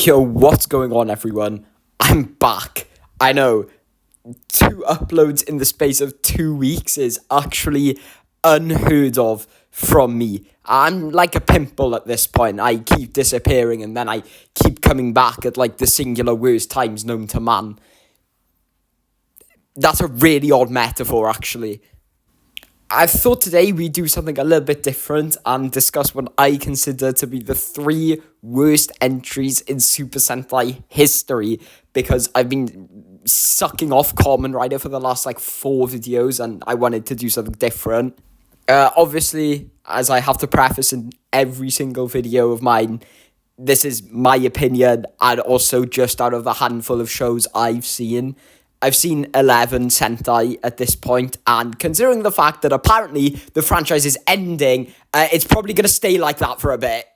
Yo, what's going on, everyone? I'm back. I know, 2 uploads in the space of 2 weeks is actually unheard of from me. I'm like a pimple at this point. I keep disappearing and then I keep coming back at like the singular worst times known to man. That's a really odd metaphor, actually. I thought today we'd do something a little bit different and discuss what I consider to be the 3 worst entries in Super Sentai history, because I've been sucking off Kamen Rider for the last 4 videos and I wanted to do something different. Obviously, as I have to preface in every single video of mine, this is my opinion and also just out of a handful of shows I've seen. I've seen 11 Sentai at this point, and considering the fact that apparently the franchise is ending, it's probably going to stay like that for a bit.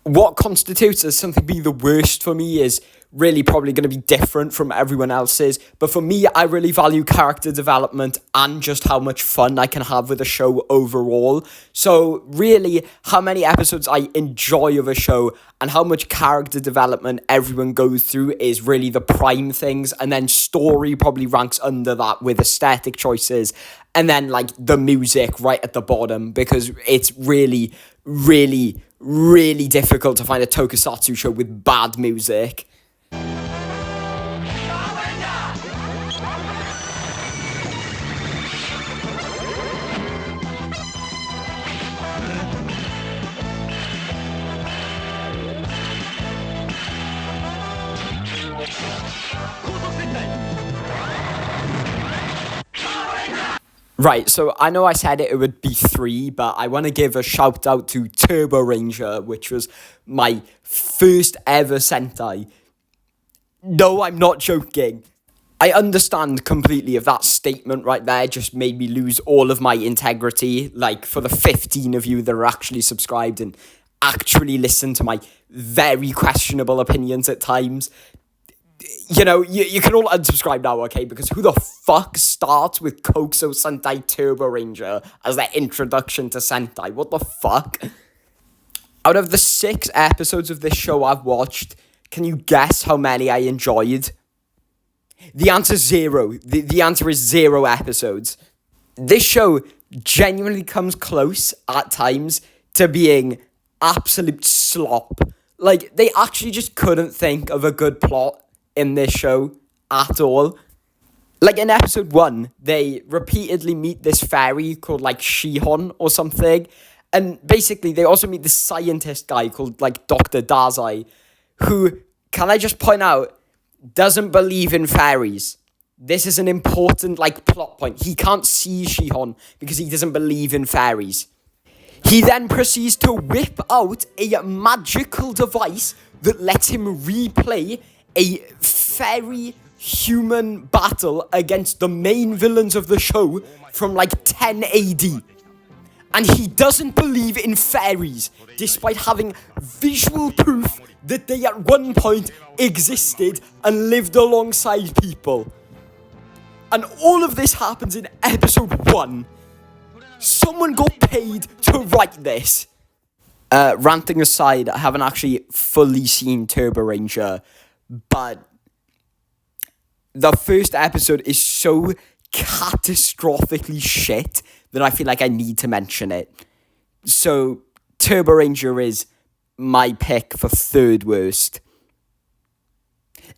What constitutes as something being the worst for me is really probably going to be different from everyone else's, but for me, I really value character development and just how much fun I can have with a show overall. So really, how many episodes I enjoy of a show and how much character development everyone goes through is really the prime things, and then story probably ranks under that with aesthetic choices, and then the music right at the bottom, because it's really difficult to find a tokusatsu show with bad music. Right, so I know I said it would be 3, but I want to give a shout out to Turbo Ranger, which was my first ever Sentai. No, I'm not joking. I understand completely if that statement right there just made me lose all of my integrity. For the 15 of you that are actually subscribed and actually listen to my very questionable opinions at times. You can all unsubscribe now, okay? Because who the fuck starts with Kokuso Sentai Turbo Ranger as their introduction to Sentai? What the fuck? Out of the 6 episodes of this show I've watched, can you guess how many I enjoyed? The answer's 0. The answer is 0 episodes. This show genuinely comes close at times to being absolute slop. They actually just couldn't think of a good plot in this show at all. In episode 1, they repeatedly meet this fairy called Shihon or something, and basically they also meet this scientist guy called Dr. Dazai, who, can I just point out, doesn't believe in fairies. This is an important plot point. He can't see Shihon because he doesn't believe in fairies. He then proceeds to whip out a magical device that lets him replay a fairy-human battle against the main villains of the show from 10 AD. And he doesn't believe in fairies, despite having visual proof that they at one point existed and lived alongside people. And all of this happens in episode 1. Someone got paid to write this. Ranting aside, I haven't actually fully seen Turbo Ranger, but the first episode is so catastrophically shit that I feel like I need to mention it. So, Turbo Ranger is my pick for 3rd worst.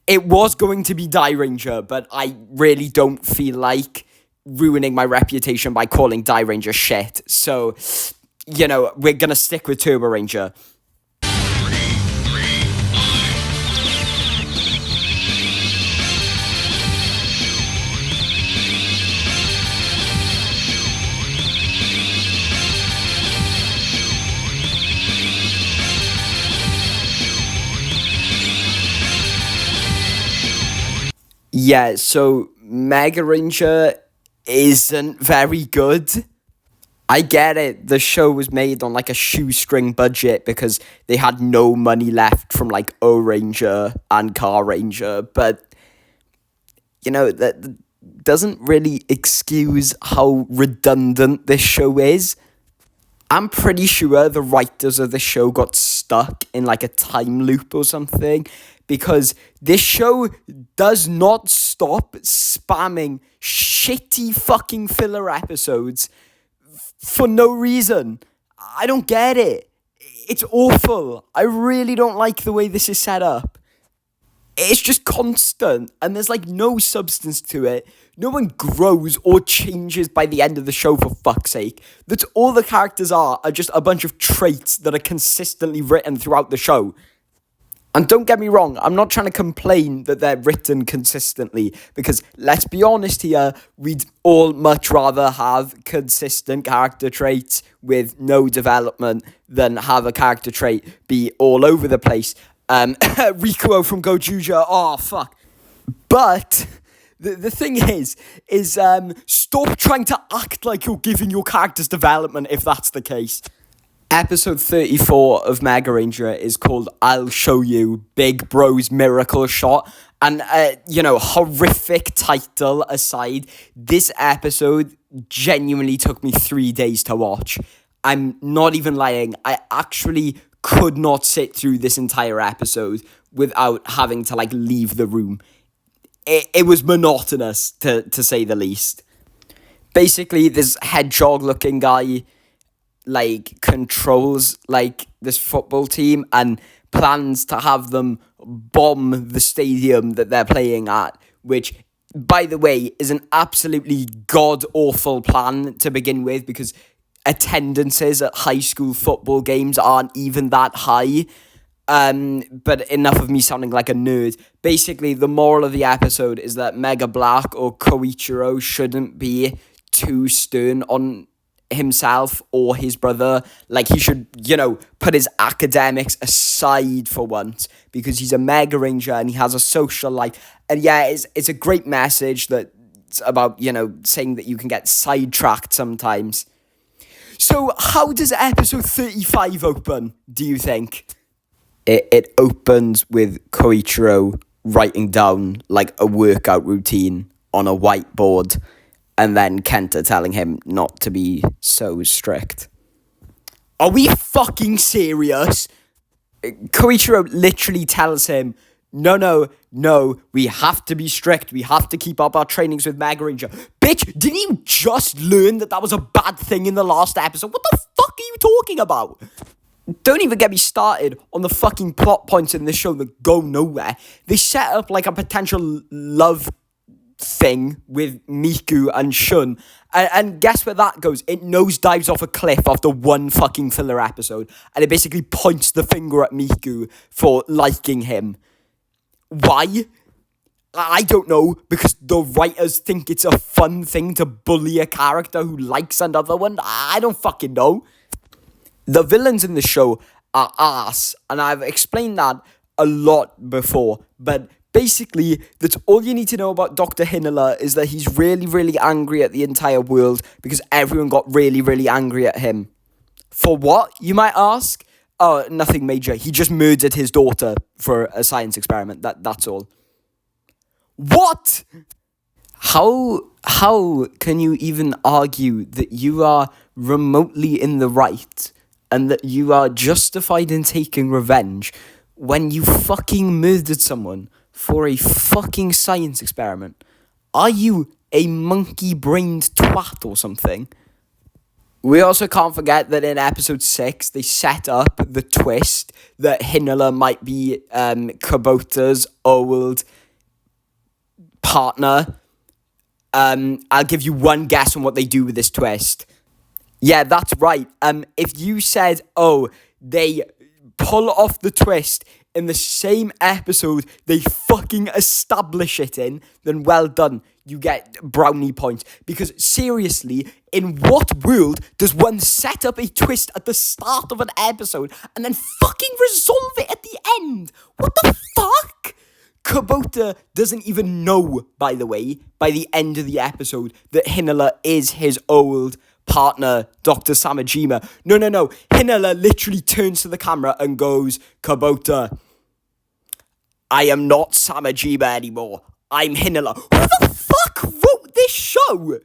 It was going to be Die Ranger, but I really don't feel like ruining my reputation by calling Die Ranger shit. So, we're gonna stick with Turbo Ranger. Yeah, so Mega Ranger isn't very good. I get it, the show was made on a shoestring budget because they had no money left from O Ranger and Car Ranger, but that doesn't really excuse how redundant this show is. I'm pretty sure the writers of the show got stuck in like a time loop or something, because this show does not stop spamming shitty fucking filler episodes for no reason. I don't get it. It's awful. I really don't like the way this is set up. It's just constant, and there's like no substance to it. No one grows or changes by the end of the show, for fuck's sake. That's all the characters are just a bunch of traits that are consistently written throughout the show. And don't get me wrong, I'm not trying to complain that they're written consistently, because let's be honest here, we'd all much rather have consistent character traits with no development than have a character trait be all over the place. Rikuo from Gojuja, oh fuck. But the thing is stop trying to act like you're giving your characters development if that's the case. Episode 34 of Mega Ranger is called I'll Show You, Big Bro's Miracle Shot. And, horrific title aside, this episode genuinely took me 3 days to watch. I'm not even lying. I actually could not sit through this entire episode without having to, leave the room. It was monotonous, to say the least. Basically, this hedgehog-looking guy controls this football team and plans to have them bomb the stadium that they're playing at, which, by the way, is an absolutely god-awful plan to begin with, because attendances at high school football games aren't even that high. But enough of me sounding like a nerd. Basically, the moral of the episode is that Mega Black or Koichiro shouldn't be too stern on himself or his brother. He should, put his academics aside for once, because he's a Mega Ranger and he has a social life. And yeah, it's a great message that's about, saying that you can get sidetracked sometimes. So how does episode 35 open, do you think? It opens with Koichiro writing down a workout routine on a whiteboard, and then Kenta telling him not to be so strict. Are we fucking serious? Koichiro literally tells him, no, we have to be strict. We have to keep up our trainings with Mega Ranger. Bitch, didn't you just learn that was a bad thing in the last episode? What the fuck are you talking about? Don't even get me started on the fucking plot points in this show that go nowhere. They set up a potential love thing with Miku and Shun, and guess where that goes? It nosedives off a cliff after one fucking filler episode, and it basically points the finger at Miku for liking him. Why? I don't know, because the writers think it's a fun thing to bully a character who likes another one. I don't fucking know. The villains in the show are ass, and I've explained that a lot before, but basically, that's all you need to know about Dr. Hinala, is that he's really, really angry at the entire world because everyone got really, really angry at him. For what, you might ask? Oh, nothing major. He just murdered his daughter for a science experiment. That's all. What? How can you even argue that you are remotely in the right and that you are justified in taking revenge when you fucking murdered someone for a fucking science experiment? Are you a monkey-brained twat or something? We also can't forget that in episode 6, they set up the twist that Hinala might be Kubota's old partner. I'll give you one guess on what they do with this twist. Yeah, that's right. If you said, they pull off the twist in the same episode they fucking establish it in, then well done. You get brownie points. Because seriously, in what world does one set up a twist at the start of an episode and then fucking resolve it at the end? What the fuck? Kubota doesn't even know, by the way, by the end of the episode, that Hinala is his old partner, Dr. Samajima. No. Hinala literally turns to the camera and goes, Kubota, I am not Samajima anymore. I'm Hinala. Who the fuck wrote this show?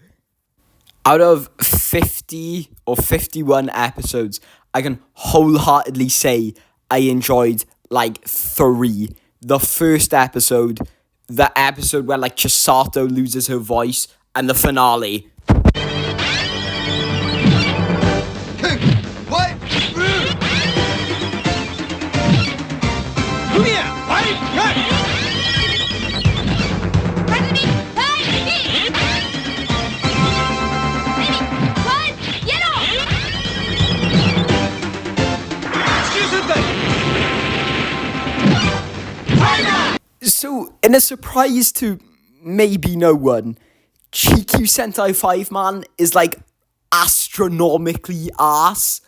Out of 50 or 51 episodes, I can wholeheartedly say I enjoyed like 3. The first episode, the episode where like Chisato loses her voice, and the finale. So, in a surprise to maybe no one, Chikyu Sentai 5 Man is like astronomically ass.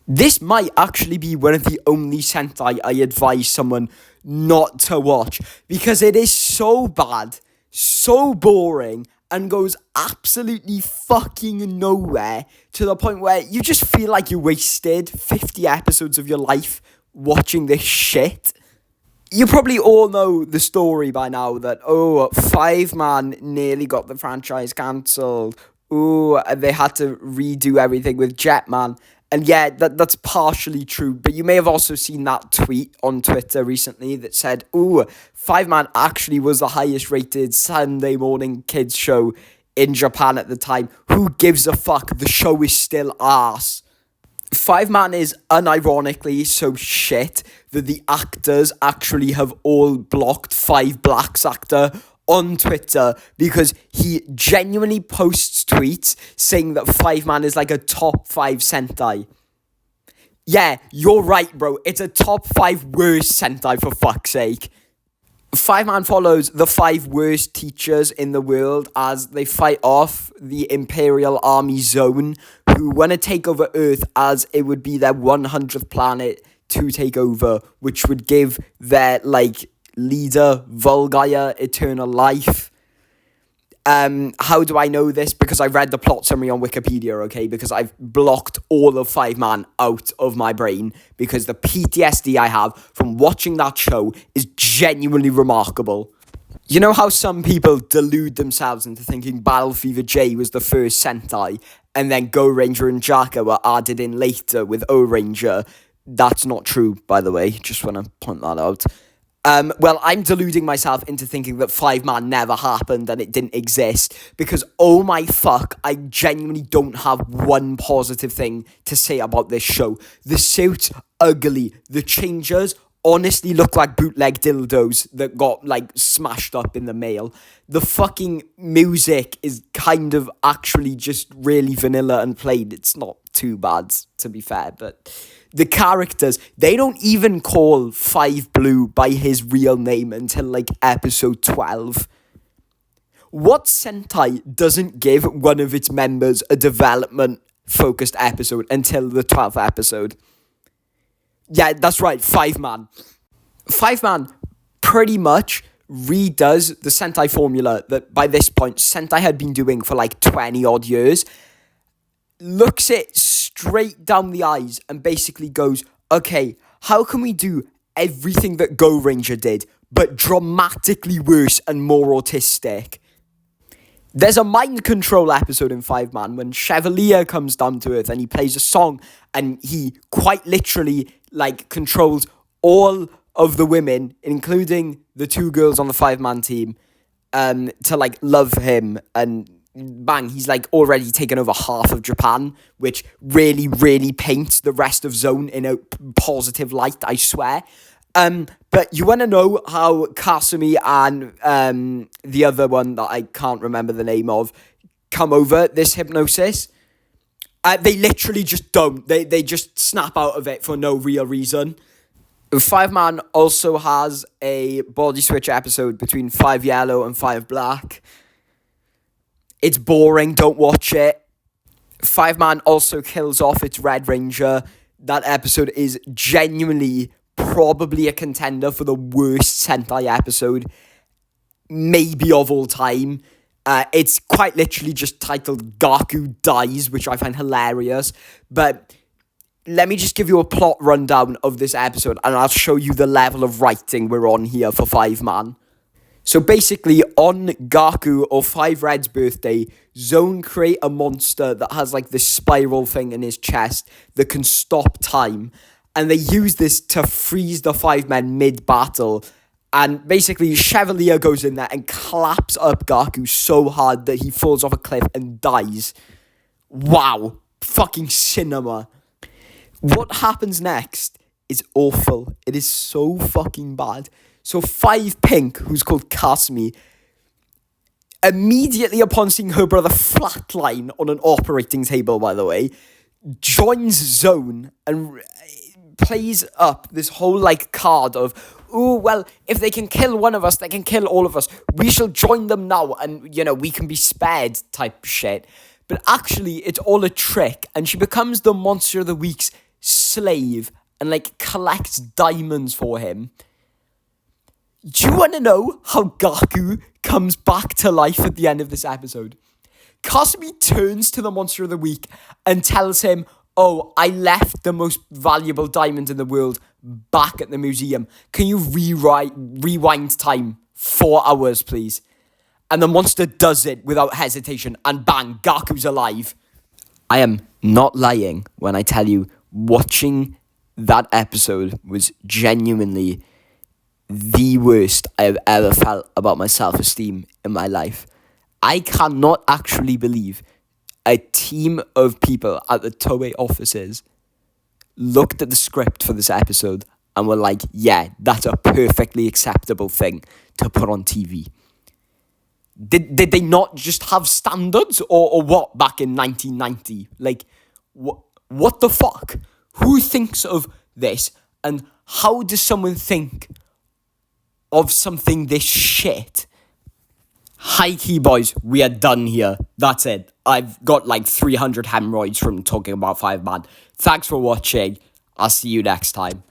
This might actually be one of the only Sentai I advise someone not to watch, because it is so bad, so boring, and goes absolutely fucking nowhere, to the point where you just feel like you wasted 50 episodes of your life watching this shit. You probably all know the story by now that, 5 Man nearly got the franchise cancelled. They had to redo everything with Jetman. And yeah, that's partially true, but you may have also seen that tweet on Twitter recently that said, 5 Man actually was the highest rated Sunday morning kids show in Japan at the time. Who gives a fuck? The show is still arse. 5 Man is unironically so shit that the actors actually have all blocked 5 Black's actor on Twitter because he genuinely posts tweets saying that 5 Man is like a top 5 Sentai. Yeah, you're right, bro. It's a top 5 worst Sentai, for fuck's sake. 5 Man follows the 5 worst teachers in the world as they fight off the Imperial Army Zone, who want to take over Earth as it would be their 100th planet to take over, which would give their, leader, Volgaia, eternal life. How do I know this? Because I read the plot summary on Wikipedia, okay? Because I've blocked all of 5 Man out of my brain, because the PTSD I have from watching that show is genuinely remarkable. You know how some people delude themselves into thinking Battle Fever J was the first Sentai, and then Go Ranger and Jaka were added in later with O Ranger? That's not true, by the way. Just want to point that out. Well, I'm deluding myself into thinking that 5 Man never happened and it didn't exist, because oh my fuck, I genuinely don't have one positive thing to say about this show. The suits, ugly. The changers honestly look like bootleg dildos that got, smashed up in the mail. The fucking music is kind of actually just really vanilla and plain. It's not too bad, to be fair, but the characters, they don't even call 5 Blue by his real name until, episode 12. What Sentai doesn't give one of its members a development-focused episode until the 12th episode? Yeah, that's right, 5 Man. 5 Man pretty much redoes the Sentai formula that, by this point, Sentai had been doing for, 20-odd years. Looks it straight down the eyes and basically goes, okay, how can we do everything that Go Ranger did, but dramatically worse and more autistic? There's a mind control episode in 5 Man when Chevalier comes down to Earth and he plays a song, and he quite literally, controls all of the women, including the 2 girls on the 5 Man team, to, love him, and bang, he's already taken over half of Japan, which really, really paints the rest of Zone in a positive light, I swear. But you want to know how Kasumi and the other one that I can't remember the name of come over this hypnosis? They literally just don't. They just snap out of it for no real reason. 5 Man also has a body switch episode between 5 Yellow and 5 Black. It's boring, don't watch it. 5 Man also kills off its Red Ranger. That episode is genuinely probably a contender for the worst Sentai episode, maybe of all time. It's quite literally just titled Gaku Dies, which I find hilarious. But let me just give you a plot rundown of this episode, and I'll show you the level of writing we're on here for 5 Man. So basically, on Gaku or Five Red's birthday, Zone create a monster that has like this spiral thing in his chest that can stop time. And they use this to freeze the five men mid-battle. And basically, Chevalier goes in there and claps up Gaku so hard that he falls off a cliff and dies. Wow. Fucking cinema. What happens next is awful. It is so fucking bad. So Five Pink, who's called Kasumi, immediately upon seeing her brother flatline on an operating table, by the way, joins Zone and plays up this whole like card of, oh, well, if they can kill one of us, they can kill all of us. We shall join them now and, you know, we can be spared type shit. But actually, it's all a trick, and she becomes the Monster of the Week's slave and like collects diamonds for him. Do you want to know how Gaku comes back to life at the end of this episode? Kasumi turns to the Monster of the Week and tells him, oh, I left the most valuable diamonds in the world back at the museum. Can you rewind time 4 hours, please? And the monster does it without hesitation, and bang, Gaku's alive. I am not lying when I tell you watching that episode was genuinely the worst I have ever felt about my self-esteem in my life. I cannot actually believe a team of people at the Toei offices looked at the script for this episode and were like, yeah, that's a perfectly acceptable thing to put on TV. Did they not just have standards or what back in 1990? Like, what the fuck? Who thinks of this? And how does someone think of something this shit? High key, boys, we are done here. That's it. I've got like 300 hemorrhoids from talking about Five Man. Thanks for watching. I'll see you next time.